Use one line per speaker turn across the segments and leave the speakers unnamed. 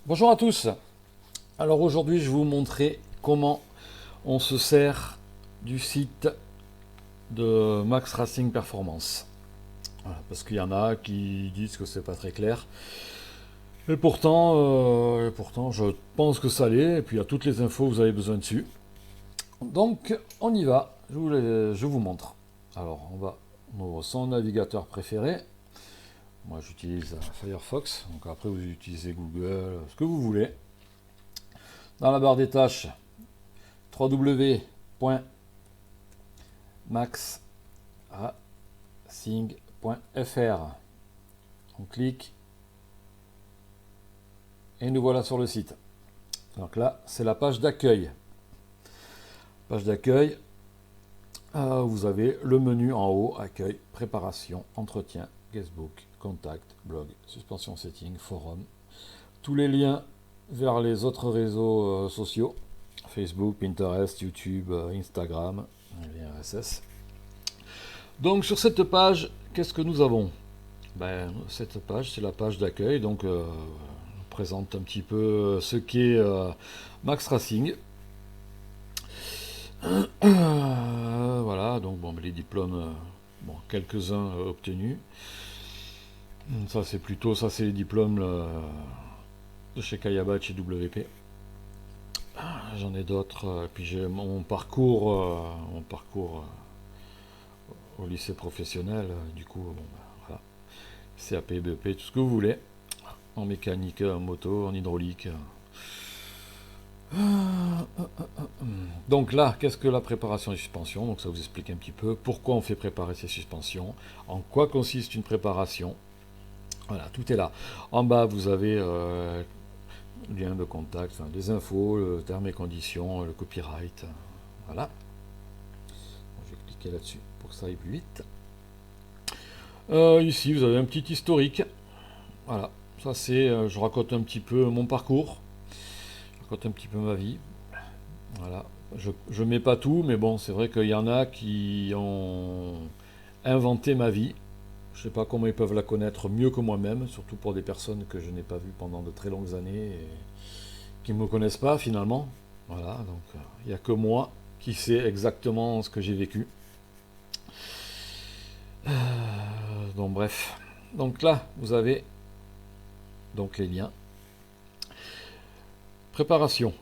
Bonjour à tous. Alors aujourd'hui, je vais vous montrer comment on se sert du site de Max Racing Performance. Voilà, parce qu'il y en a qui disent que c'est pas très clair. Et pourtant, je pense que ça l'est. Et puis il y a toutes les infos que vous avez besoin dessus. Donc on y va. Je vous montre. Alors on ouvre son navigateur préféré. Moi j'utilise Firefox. Donc après vous utilisez Google, ce que vous voulez. Dans la barre des tâches, www.maxracing.fr. On clique et nous voilà sur le site. Donc là, c'est la page d'accueil. Page d'accueil, vous avez le menu en haut, accueil, préparation, entretien, guestbook, contact, blog, suspension setting, forum. Tous les liens vers les autres réseaux sociaux, Facebook, Pinterest, YouTube, Instagram, les RSS. Donc sur cette page, qu'est-ce que nous avons? Cette page, c'est la page d'accueil, donc on présente un petit peu ce qu'est Max Racing. Voilà, donc bon, les diplômes, quelques-uns obtenus. Ça c'est les diplômes de chez Kayabat et WP. J'en ai d'autres, puis j'ai mon parcours, au lycée professionnel, du coup, voilà. CAP, BEP, tout ce que vous voulez, en mécanique, en moto, en hydraulique. Donc là, qu'est-ce que la préparation des suspensions? Donc ça vous explique un petit peu pourquoi on fait préparer ces suspensions, en quoi consiste une préparation. Voilà, tout est là. En bas, vous avez lien de contact, enfin, des infos, le terme et conditions, le copyright. Voilà. Bon, je vais cliquer là-dessus pour que ça aille plus vite. Ici, vous avez un petit historique. Voilà, ça c'est, je raconte un petit peu mon parcours, je raconte un petit peu ma vie. Voilà, je mets pas tout, mais bon, c'est vrai qu'il y en a qui ont inventé ma vie. Je sais pas comment ils peuvent la connaître mieux que moi-même, surtout pour des personnes que je n'ai pas vues pendant de très longues années et qui ne me connaissent pas finalement. Voilà, donc il n'y a que moi qui sais exactement ce que j'ai vécu. Donc bref, donc là, vous avez donc les liens. Préparation.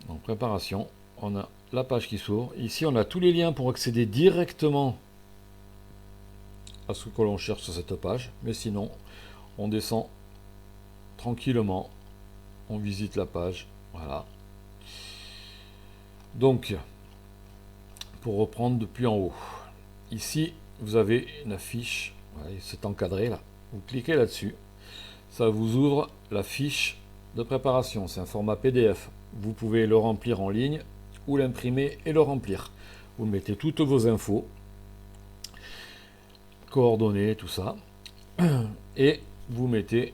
Donc préparation, on a la page qui s'ouvre. Ici, on a tous les liens pour accéder directement à ce que l'on cherche sur cette page. Mais sinon, on descend tranquillement, on visite la page. Voilà. Donc, pour reprendre depuis en haut, ici, vous avez une affiche. Voilà, c'est encadré là. Vous cliquez là-dessus. Ça vous ouvre la fiche de préparation. C'est un format PDF. Vous pouvez le remplir en ligne ou l'imprimer et le remplir. Vous mettez toutes vos infos, coordonnées, tout ça, et vous mettez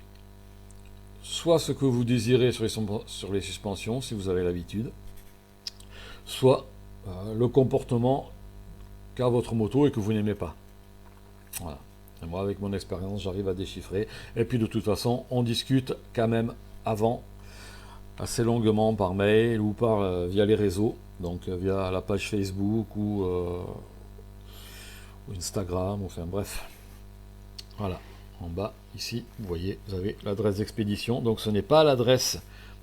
soit ce que vous désirez sur les suspensions, si vous avez l'habitude, soit le comportement qu'a votre moto et que vous n'aimez pas. Voilà. Et moi, avec mon expérience, j'arrive à déchiffrer. Et puis, de toute façon, on discute quand même avant, assez longuement par mail ou via les réseaux, donc via la page Facebook ou Instagram, enfin bref. Voilà, en bas, ici, vous voyez, vous avez l'adresse d'expédition. Donc ce n'est pas l'adresse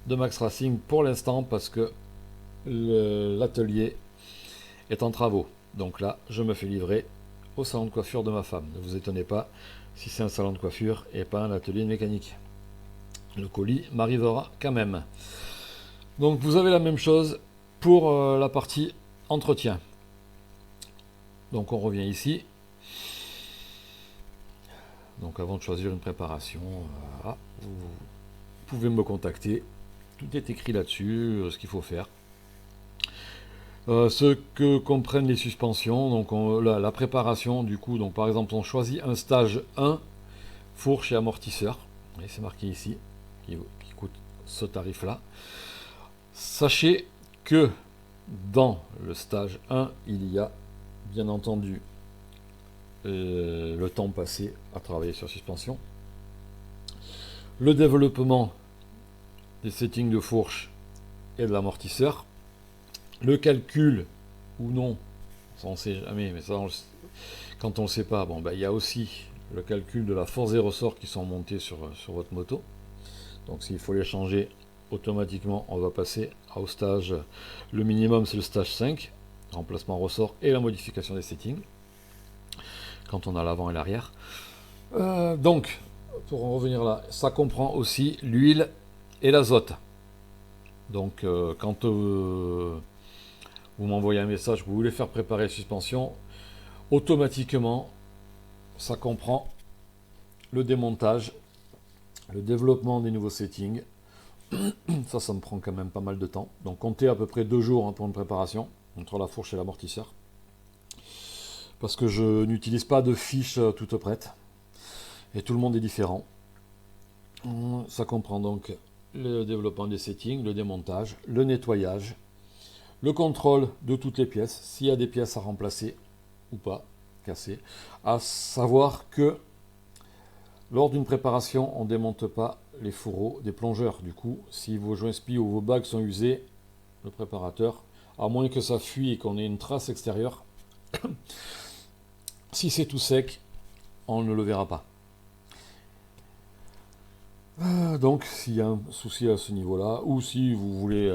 de Max Racing pour l'instant parce que l'atelier est en travaux. Donc là, je me fais livrer au salon de coiffure de ma femme. Ne vous étonnez pas si c'est un salon de coiffure et pas un atelier de mécanique. Le colis m'arrivera quand même. Donc vous avez la même chose pour la partie entretien. Donc on revient ici. Donc avant de choisir une préparation, vous pouvez me contacter. Tout est écrit là-dessus, ce qu'il faut faire. Ce que comprennent les suspensions, donc la préparation du coup, donc par exemple on choisit un stage 1, fourche et amortisseur, et c'est marqué ici, qui coûte ce tarif-là. Sachez que dans le stage 1, il y a bien entendu le temps passé à travailler sur suspension, le développement des settings de fourche et de l'amortisseur. Le calcul ou non, ça on sait jamais, mais ça quand on ne le sait pas, bon, il y a aussi le calcul de la force des ressorts qui sont montés sur votre moto. Donc s'il faut les changer automatiquement, on va passer au stage, le minimum c'est le stage 5, remplacement ressort et la modification des settings, quand on a l'avant et l'arrière. Donc, pour en revenir là, ça comprend aussi l'huile et l'azote. Donc quand vous m'envoyez un message, vous voulez faire préparer la suspension, automatiquement, ça comprend le démontage, le développement des nouveaux settings. Ça me prend quand même pas mal de temps. Donc comptez à peu près 2 jours pour une préparation, entre la fourche et l'amortisseur. Parce que je n'utilise pas de fiches toutes prêtes. Et tout le monde est différent. Ça comprend donc le développement des settings, le démontage, le nettoyage, le contrôle de toutes les pièces, s'il y a des pièces à remplacer ou pas, cassées. À savoir que lors d'une préparation, on ne démonte pas les fourreaux des plongeurs. Du coup, si vos joints spi ou vos bagues sont usés, le préparateur, à moins que ça fuit et qu'on ait une trace extérieure, si c'est tout sec, on ne le verra pas. Donc, s'il y a un souci à ce niveau-là, ou si vous voulez,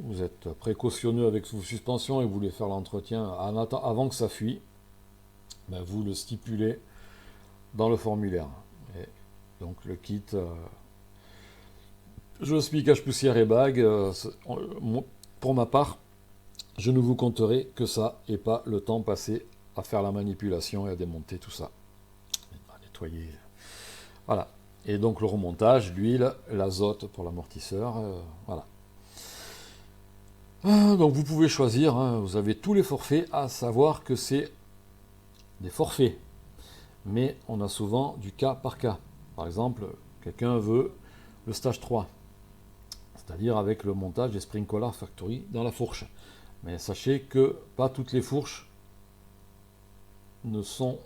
vous êtes précautionneux avec vos suspensions et vous voulez faire l'entretien avant que ça fuit, vous le stipulez dans le formulaire. Et donc le kit, je suis cache-poussière et bague, pour ma part, je ne vous compterai que ça et pas le temps passé à faire la manipulation et à démonter tout ça, à nettoyer. Voilà. Et donc le remontage, l'huile, l'azote pour l'amortisseur, voilà. Donc vous pouvez choisir, vous avez tous les forfaits, à savoir que c'est des forfaits. Mais on a souvent du cas par cas. Par exemple, quelqu'un veut le stage 3, c'est-à-dire avec le montage des Spring Collar Factory dans la fourche. Mais sachez que pas toutes les fourches ne sont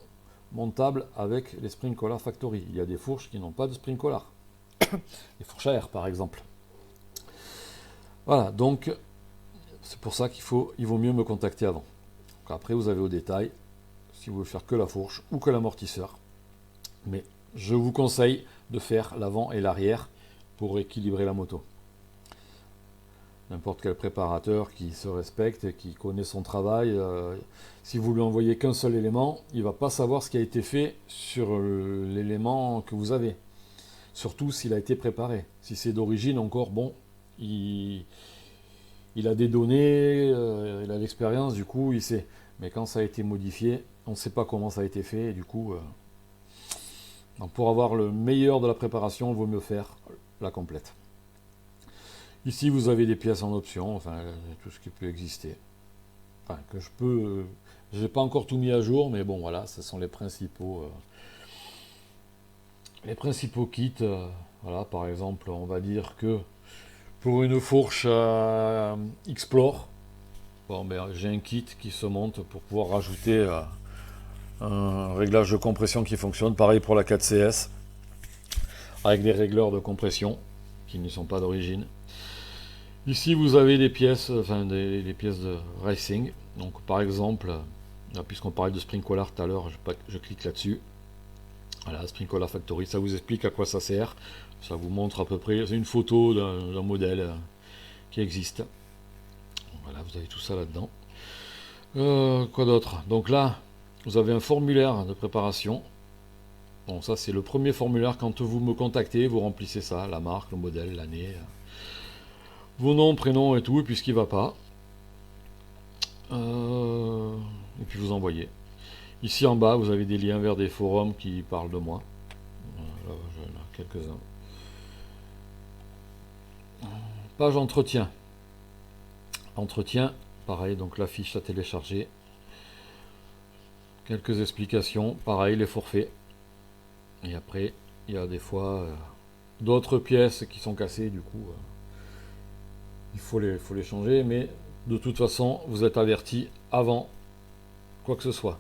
montables avec les Spring Collar Factory. Il y a des fourches qui n'ont pas de Spring Collar. Les fourches à air, par exemple. Voilà, donc c'est pour ça il vaut mieux me contacter avant. Donc après, vous avez au détail si vous voulez faire que la fourche ou que l'amortisseur. Mais je vous conseille de faire l'avant et l'arrière pour équilibrer la moto. N'importe quel préparateur qui se respecte et qui connaît son travail, si vous lui envoyez qu'un seul élément, il ne va pas savoir ce qui a été fait sur l'élément que vous avez. Surtout s'il a été préparé. Si c'est d'origine, encore bon, il a des données, il a l'expérience, du coup il sait. Mais quand ça a été modifié, on ne sait pas comment ça a été fait, et du coup, donc pour avoir le meilleur de la préparation, il vaut mieux faire la complète. Ici, vous avez des pièces en option, enfin, tout ce qui peut exister. Enfin, que je peux... j'ai pas encore tout mis à jour, mais bon, voilà, ce sont les principaux kits. Voilà, par exemple, on va dire que pour une fourche Explore, bon, j'ai un kit qui se monte pour pouvoir rajouter un réglage de compression qui fonctionne. Pareil pour la 4CS, avec des régleurs de compression qui ne sont pas d'origine. Ici, vous avez des pièces, des pièces de racing. Donc, par exemple, puisqu'on parlait de Spring Collar tout à l'heure, je clique là-dessus. Voilà, Spring Collar Factory, ça vous explique à quoi ça sert. Ça vous montre à peu près, c'est une photo d'un modèle qui existe. Voilà, vous avez tout ça là-dedans. Quoi d'autre? Donc là, vous avez un formulaire de préparation. Bon, ça c'est le premier formulaire. Quand vous me contactez, vous remplissez ça, la marque, le modèle, l'année, vos noms, prénoms et tout, et puis ce qui ne va pas. Et puis vous envoyez. Ici en bas, vous avez des liens vers des forums qui parlent de moi. J'en ai quelques-uns. Page entretien. Entretien, pareil, donc la fiche à télécharger. Quelques explications, pareil, les forfaits. Et après, il y a des fois d'autres pièces qui sont cassées, du coup, il faut les changer, mais de toute façon, vous êtes averti avant quoi que ce soit.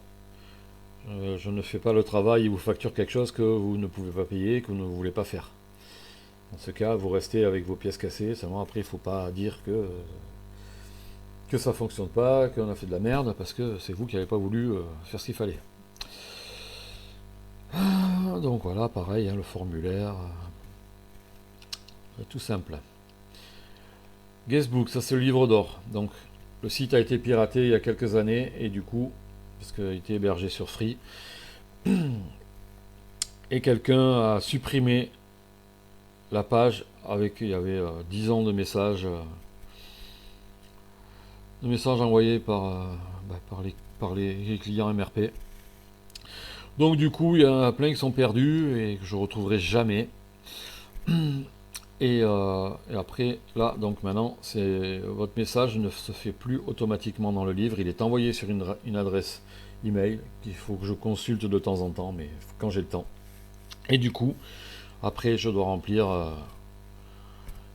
Je ne fais pas le travail et vous facture quelque chose que vous ne pouvez pas payer, que vous ne voulez pas faire. Dans ce cas, vous restez avec vos pièces cassées. Seulement après, il ne faut pas dire que ça ne fonctionne pas, qu'on a fait de la merde, parce que c'est vous qui n'avez pas voulu faire ce qu'il fallait. Donc voilà, pareil, hein, le formulaire, tout simple. Guestbook, ça c'est le livre d'or. Donc le site a été piraté il y a quelques années, et du coup, parce qu'il a été hébergé sur Free, et quelqu'un a supprimé la page avec, il y avait 10 ans de messages envoyés par les clients MRP. Donc du coup, il y en a plein qui sont perdus et que je retrouverai jamais. Et après, là, donc maintenant, votre message ne se fait plus automatiquement dans le livre. Il est envoyé sur une adresse email qu'il faut que je consulte de temps en temps, mais quand j'ai le temps. Et du coup, après, je dois remplir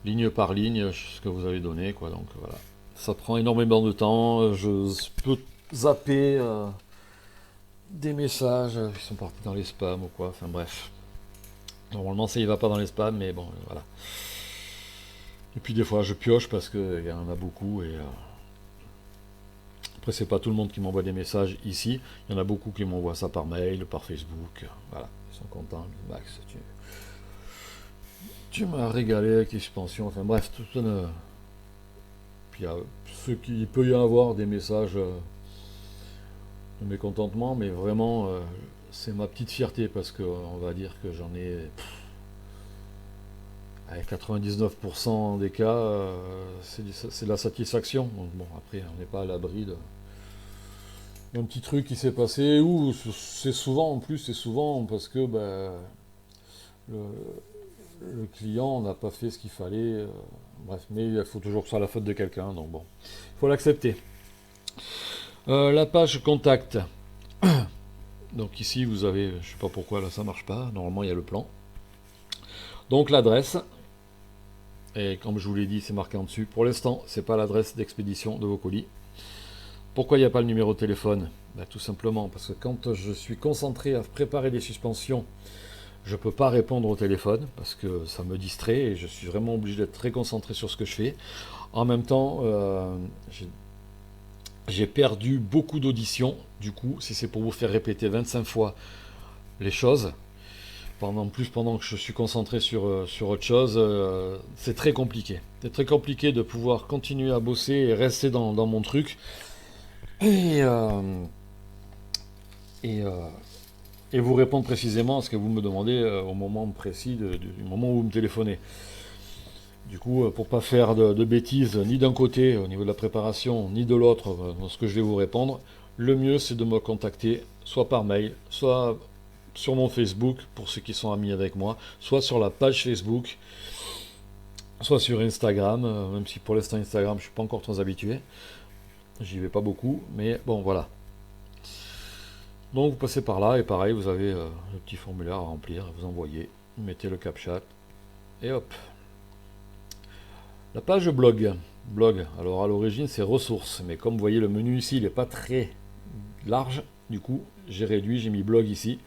ligne par ligne ce que vous avez donné, quoi. Donc voilà, ça prend énormément de temps. Je peux zapper des messages qui sont partis dans les spams ou quoi. Enfin bref. Normalement, ça y va pas dans les spams, mais bon, voilà. Et puis des fois, je pioche parce qu'il y en a beaucoup. Et après, c'est pas tout le monde qui m'envoie des messages ici. Il y en a beaucoup qui m'envoient ça par mail, par Facebook. Voilà, ils sont contents. Max, tu m'as régalé avec les suspensions. Enfin bref, tout une... Puis il peut y avoir des messages de mécontentement, mais vraiment, c'est ma petite fierté parce qu'on va dire que j'en ai. Avec 99% des cas, c'est de la satisfaction. Donc bon, après, on n'est pas à l'abri d'un petit truc qui s'est passé, ou c'est souvent, en plus, c'est souvent parce que le client n'a pas fait ce qu'il fallait. Bref, mais il faut toujours que ce soit la faute de quelqu'un, donc bon, il faut l'accepter. La page contact. Donc ici, vous avez, je ne sais pas pourquoi là ça marche pas, normalement il y a le plan. Donc l'adresse. Et comme je vous l'ai dit, c'est marqué en dessus. Pour l'instant, ce n'est pas l'adresse d'expédition de vos colis. Pourquoi il n'y a pas le numéro de téléphone? Tout simplement parce que quand je suis concentré à préparer des suspensions, je ne peux pas répondre au téléphone parce que ça me distrait et je suis vraiment obligé d'être très concentré sur ce que je fais. En même temps, j'ai perdu beaucoup d'auditions. Du coup, si c'est pour vous faire répéter 25 fois les choses, pendant que je suis concentré sur autre chose, c'est très compliqué. C'est très compliqué de pouvoir continuer à bosser et rester dans mon truc. Et vous répondre précisément à ce que vous me demandez au moment précis du moment où vous me téléphonez. Du coup, pour pas faire de bêtises ni d'un côté au niveau de la préparation, ni de l'autre dans ce que je vais vous répondre, le mieux c'est de me contacter soit par mail, soit sur mon Facebook pour ceux qui sont amis avec moi, soit sur la page Facebook, soit sur Instagram, même si pour l'instant Instagram je suis pas encore très habitué, j'y vais pas beaucoup, mais bon voilà. Donc vous passez par là et pareil, vous avez le petit formulaire à remplir, vous envoyez, vous mettez le CAPTCHA et hop. La page blog. Alors à l'origine c'est ressources, mais comme vous voyez le menu ici il n'est pas très large, du coup j'ai réduit, j'ai mis blog ici.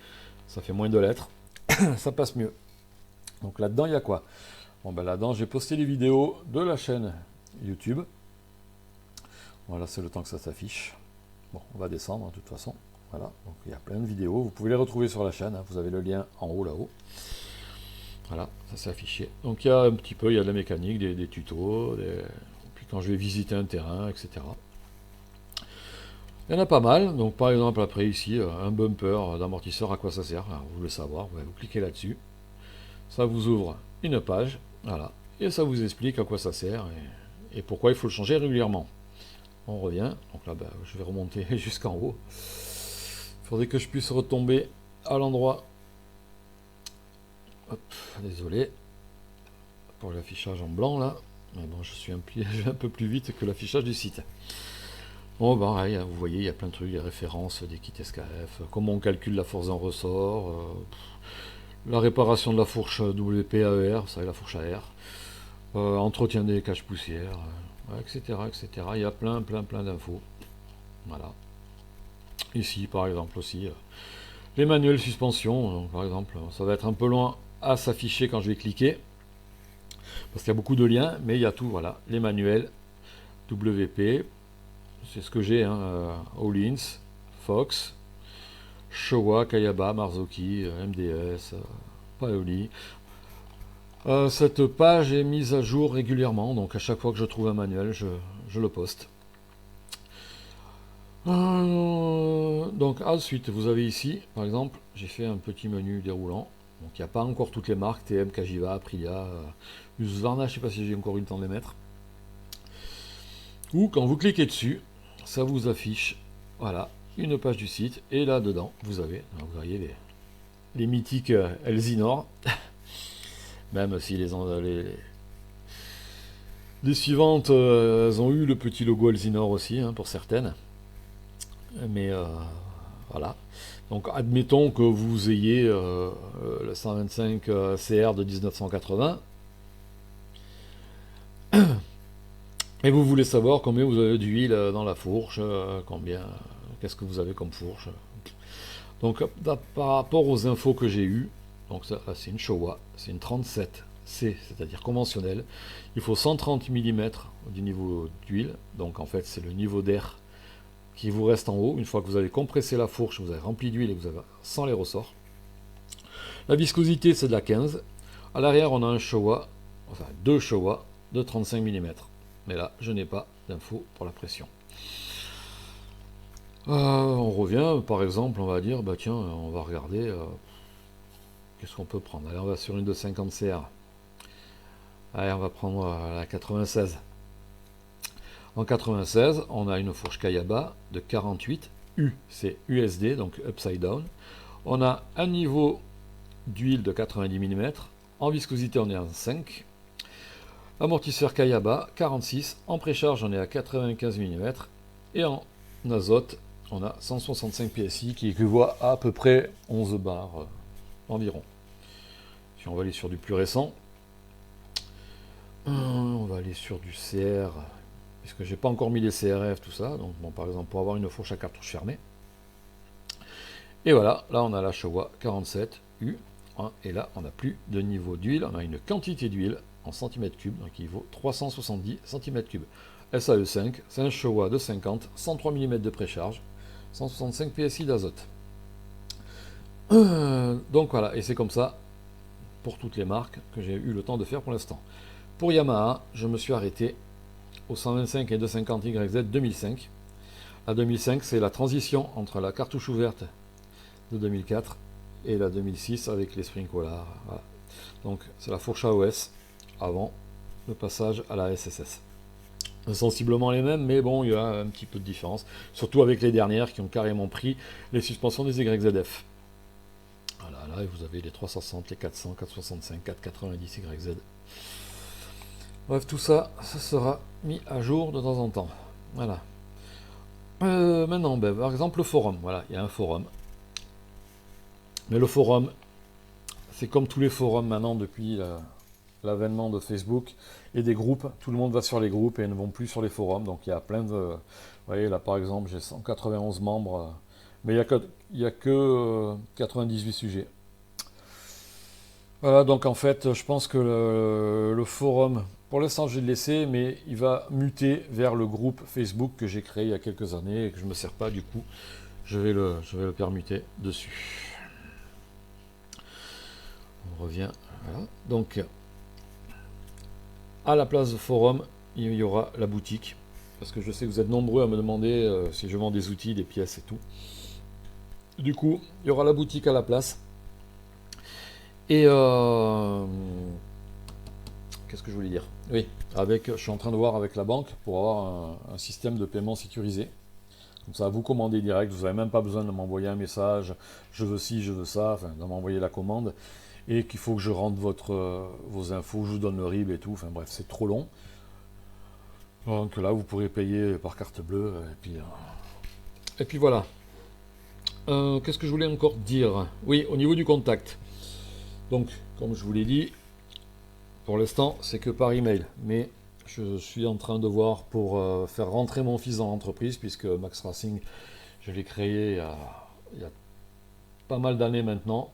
Ça fait moins de lettres, ça passe mieux. Donc là-dedans, il y a quoi? Bon, là-dedans, j'ai posté les vidéos de la chaîne YouTube. Voilà, c'est le temps que ça s'affiche. Bon, on va descendre de toute façon. Voilà, donc il y a plein de vidéos. Vous pouvez les retrouver sur la chaîne. Vous avez le lien en haut là-haut. Voilà, ça s'est affiché. Donc il y a un petit peu, il y a de la mécanique, des tutos, puis quand je vais visiter un terrain, etc. Il y en a pas mal, donc par exemple après ici, un bumper d'amortisseur, à quoi ça sert? Alors, vous voulez savoir, vous cliquez là-dessus, ça vous ouvre une page, voilà, et ça vous explique à quoi ça sert et pourquoi il faut le changer régulièrement. On revient, donc là je vais remonter jusqu'en haut, il faudrait que je puisse retomber à l'endroit, hop, désolé, pour l'affichage en blanc là, mais bon je suis un peu plus vite que l'affichage du site. Bon, pareil, vous voyez, il y a plein de trucs, des références, des kits SKF, comment on calcule la force d'un ressort, la réparation de la fourche WPAER, ça est la fourche à air, entretien des caches poussières, etc., etc. Il y a plein d'infos. Voilà. Ici, par exemple, aussi, les manuels suspension, donc, par exemple, ça va être un peu loin à s'afficher quand je vais cliquer. parce qu'il y a beaucoup de liens, mais il y a tout, voilà, les manuels, WP, c'est ce que j'ai, hein, Hollins, Fox, Showa, Kayaba, Marzocchi, MDS, Paoli. Cette page est mise à jour régulièrement, donc à chaque fois que je trouve un manuel, je le poste. Donc ensuite, vous avez ici, par exemple, j'ai fait un petit menu déroulant. Donc il n'y a pas encore toutes les marques, TM, Kajiva, Aprilia, Husqvarna, je ne sais pas si j'ai encore eu le temps de les mettre. Ou quand vous cliquez dessus, ça vous affiche, voilà, une page du site, et là-dedans, vous voyez les mythiques Elsinore, même si les suivantes, elles ont eu le petit logo Elsinore aussi, hein, pour certaines. Mais voilà. Donc admettons que vous ayez le 125 CR de 1980 et vous voulez savoir combien vous avez d'huile dans la fourche, qu'est-ce que vous avez comme fourche. Donc par rapport aux infos que j'ai eues, donc ça c'est une Showa, c'est une 37C, c'est-à-dire conventionnelle. Il faut 130 mm du niveau d'huile, donc en fait c'est le niveau d'air qui vous reste en haut. Une fois que vous avez compressé la fourche, vous avez rempli d'huile et vous avez sans les ressorts. La viscosité, c'est de la 15. À l'arrière, on a un Showa, enfin deux Showa de 35 mm. Mais là, je n'ai pas d'infos pour la pression. On revient, par exemple, on va dire, bah tiens, on va regarder, qu'est-ce qu'on peut prendre. Allez, on va sur une de 50 CR. Allez, on va prendre la 96. En 96, on a une fourche Kayaba de 48 U, c'est USD, donc upside down. On a un niveau d'huile de 90 mm. En viscosité, on est à 5. Amortisseur Kayaba, 46. En précharge, on est à 95 mm. Et en azote, on a 165 PSI qui équivaut à peu près 11 bars environ. Si on va aller sur du plus récent, on va aller sur du CR, puisque j'ai pas encore mis les CRF, tout ça. Donc, bon, par exemple, pour avoir une fourche à cartouche fermée. Et voilà, là on a la Showa 47 U. Et là, on n'a plus de niveau d'huile. On a une quantité d'huile en centimètres cubes, donc il vaut 370 cm3. SAE5, c'est un Showa de 50, 103 mm de précharge, 165 PSI d'azote. Donc voilà, et c'est comme ça pour toutes les marques que j'ai eu le temps de faire pour l'instant. Pour Yamaha, je me suis arrêté au 125 et 250 YZ 2005. La 2005, c'est la transition entre la cartouche ouverte de 2004 et la 2006 avec les sprinklers. Voilà. Donc c'est la fourche AOS avant le passage à la SSS. Sensiblement les mêmes, mais bon, il y a un petit peu de différence, surtout avec les dernières qui ont carrément pris les suspensions des YZF. Voilà, là vous avez les 360, les 400, 465, 490 YZ. Bref, tout ça, ça sera mis à jour de temps en temps. Voilà. Maintenant, ben, par exemple, le forum. Voilà, il y a un forum. Mais le forum, c'est comme tous les forums maintenant depuis l'avènement de Facebook et des groupes. Tout le monde va sur les groupes et ne vont plus sur les forums. Donc il y a plein de... Vous voyez, là par exemple, j'ai 191 membres, mais il n'y a que 98 sujets. Voilà, donc en fait, je pense que le forum, pour l'instant, je vais le laisser, mais il va muter vers le groupe Facebook que j'ai créé il y a quelques années et que je ne me sers pas. Du coup, je vais le permuter dessus. On revient. Voilà. Donc, à la place de forum, il y aura la boutique. Parce que je sais que vous êtes nombreux à me demander si je vends des outils, des pièces et tout. Du coup, il y aura la boutique à la place. Et qu'est-ce que je voulais dire? Oui, je suis en train de voir avec la banque pour avoir un système de paiement sécurisé. Comme ça, vous commandez direct, vous n'avez même pas besoin de m'envoyer un message, je veux ci, je veux ça, enfin, de m'envoyer la commande. Et qu'il faut que je rentre vos infos, je vous donne le RIB et tout. Enfin bref, c'est trop long. Donc là, vous pourrez payer par carte bleue. Et puis voilà. Qu'est-ce que je voulais encore dire? Oui, au niveau du contact. Donc, comme je vous l'ai dit, pour l'instant, c'est que par email. Mais je suis en train de voir pour faire rentrer mon fils dans l'entreprise, puisque Max Racing, je l'ai créé il y a pas mal d'années maintenant.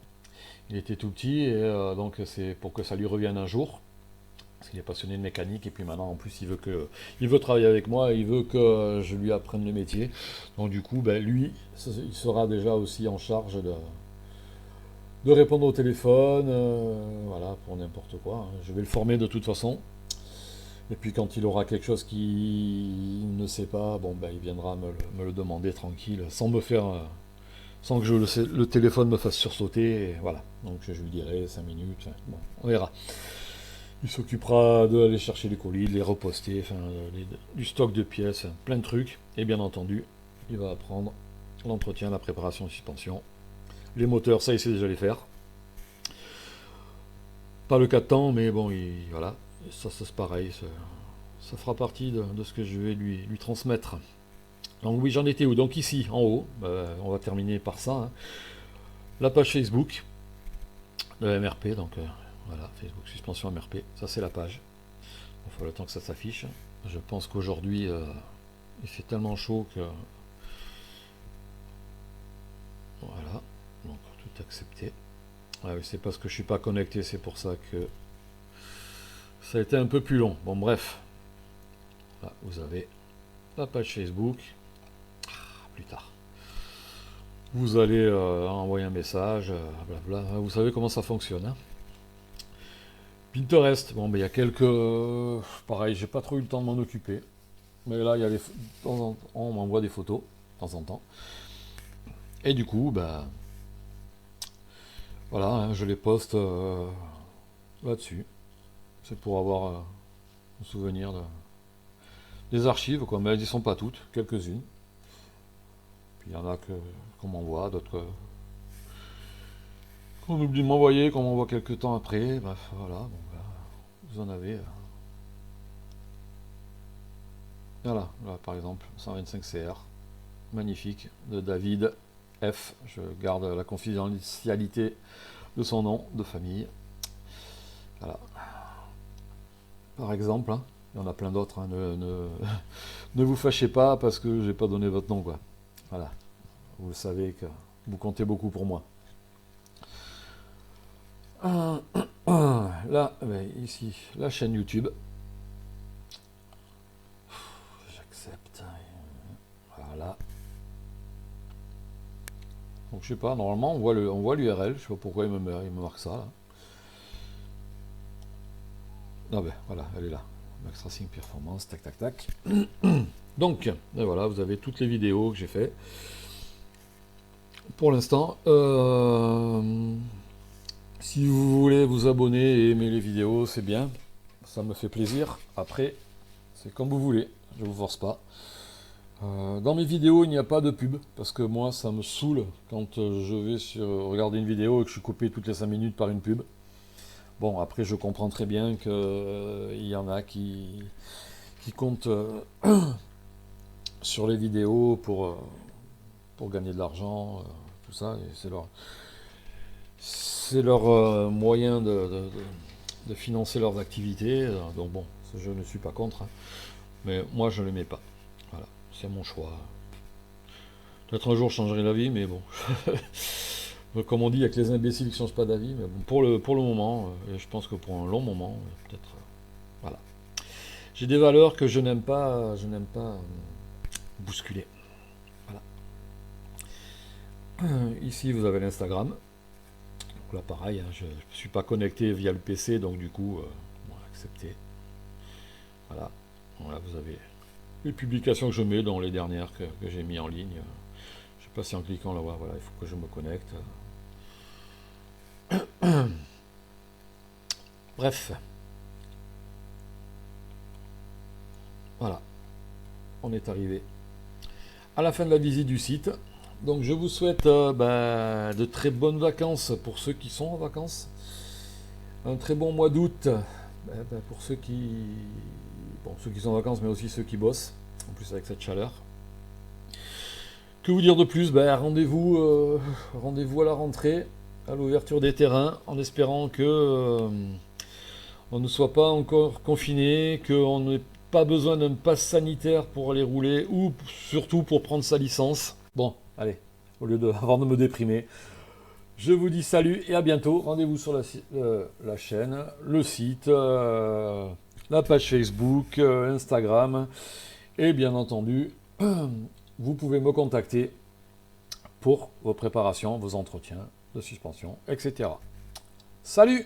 Il était tout petit et donc c'est pour que ça lui revienne un jour. parce qu'il est passionné de mécanique, et puis maintenant en plus il veut travailler avec moi, il veut que je lui apprenne le métier. Donc du coup, ben, lui, il sera déjà aussi en charge de répondre au téléphone, voilà, pour n'importe quoi, hein. Je vais le former de toute façon. Et puis quand il aura quelque chose qu'il ne sait pas, bon ben il viendra me le demander tranquille, sans me faire, sans que le téléphone me fasse sursauter, et voilà. Donc je lui dirai 5 minutes, bon, on verra. Il s'occupera d'aller chercher les colis, de les reposter, enfin, du stock de pièces, plein de trucs. Et bien entendu, il va apprendre l'entretien, la préparation de suspension. Les moteurs, ça il sait déjà les faire. Pas le 4 temps, mais bon, voilà. Ça c'est pareil, ça fera partie de ce que je vais lui transmettre. Donc oui, j'en étais où? Donc ici, en haut, on va terminer par ça, hein. La page Facebook de la MRP, donc voilà, Facebook Suspension MRP, ça c'est la page. Il faut le temps que ça s'affiche. Je pense qu'aujourd'hui, il fait tellement chaud que... Voilà, donc tout accepté. Ah oui, c'est parce que je suis pas connecté, c'est pour ça que ça a été un peu plus long. Bon bref, là vous avez la page Facebook. Plus tard. Vous allez envoyer un message, blablabla. Vous savez comment ça fonctionne, hein. Pinterest, bon, ben il y a quelques... pareil, j'ai pas trop eu le temps de m'en occuper. Mais là, il y a de temps en temps, on m'envoie des photos, de temps en temps. Et du coup, ben... voilà, hein, je les poste là-dessus. C'est pour avoir un souvenir des archives, quoi. Mais elles n'y sont pas toutes, quelques-unes. Puis il y en a qu'on m'envoie, d'autres qu'on oublie de m'envoyer, qu'on m'envoie quelques temps après. Bref, voilà, bon, ben, vous en avez. Voilà, là, par exemple, 125 CR, magnifique, de David F. Je garde la confidentialité de son nom de famille. Voilà. Par exemple, hein, il y en a plein d'autres, hein, ne vous fâchez pas parce que j'ai pas donné votre nom, quoi. Voilà, vous savez que vous comptez beaucoup pour moi. Là, ici, la chaîne YouTube. J'accepte. Voilà. Donc je sais pas, normalement on voit l'URL, je sais pas pourquoi il me marque ça là. Ah ben voilà, elle est là. Max Racing Performance, tac tac tac. Donc, et voilà, vous avez toutes les vidéos que j'ai fait. Pour l'instant, si vous voulez vous abonner et aimer les vidéos, c'est bien. Ça me fait plaisir. Après, c'est comme vous voulez. Je vous force pas. Dans mes vidéos, il n'y a pas de pub. Parce que moi, ça me saoule quand je vais regarder une vidéo et que je suis coupé toutes les 5 minutes par une pub. Bon, après, je comprends très bien qu'il y en a qui comptent sur les vidéos pour gagner de l'argent, tout ça. Et c'est leur moyen de financer leurs activités. Donc bon, je ne suis pas contre. Hein. Mais moi, je ne le mets pas. Voilà, c'est mon choix. Peut-être un jour, je changerai d'avis, mais bon. Comme on dit, il n'y a que les imbéciles qui ne changent pas d'avis. Mais bon, pour le moment, et je pense que pour un long moment, peut-être... voilà. J'ai des valeurs que je n'aime pas bousculer. Voilà. Ici, vous avez l'Instagram. Donc là, pareil, hein, je ne suis pas connecté via le PC, donc du coup, bon, accepter. Voilà. Voilà, vous avez les publications que je mets, dans les dernières que j'ai mis en ligne. Je ne sais pas si en cliquant là, voilà, il faut que je me connecte. Bref. Voilà. On est arrivé à la fin de la visite du site. Donc je vous souhaite de très bonnes vacances pour ceux qui sont en vacances. Un très bon mois d'août pour ceux qui sont en vacances, mais aussi ceux qui bossent, en plus avec cette chaleur. Que vous dire de plus? Rendez-vous à la rentrée, à l'ouverture des terrains, en espérant que on ne soit pas encore confiné, qu'on n'ait pas besoin d'un pass sanitaire pour aller rouler, ou surtout pour prendre sa licence. Bon, allez, avant de me déprimer, Je vous dis salut et à bientôt. Rendez-vous sur la chaîne, le site, la page Facebook, Instagram. Et bien entendu, vous pouvez me contacter pour vos préparations, vos entretiens de suspension, etc. Salut!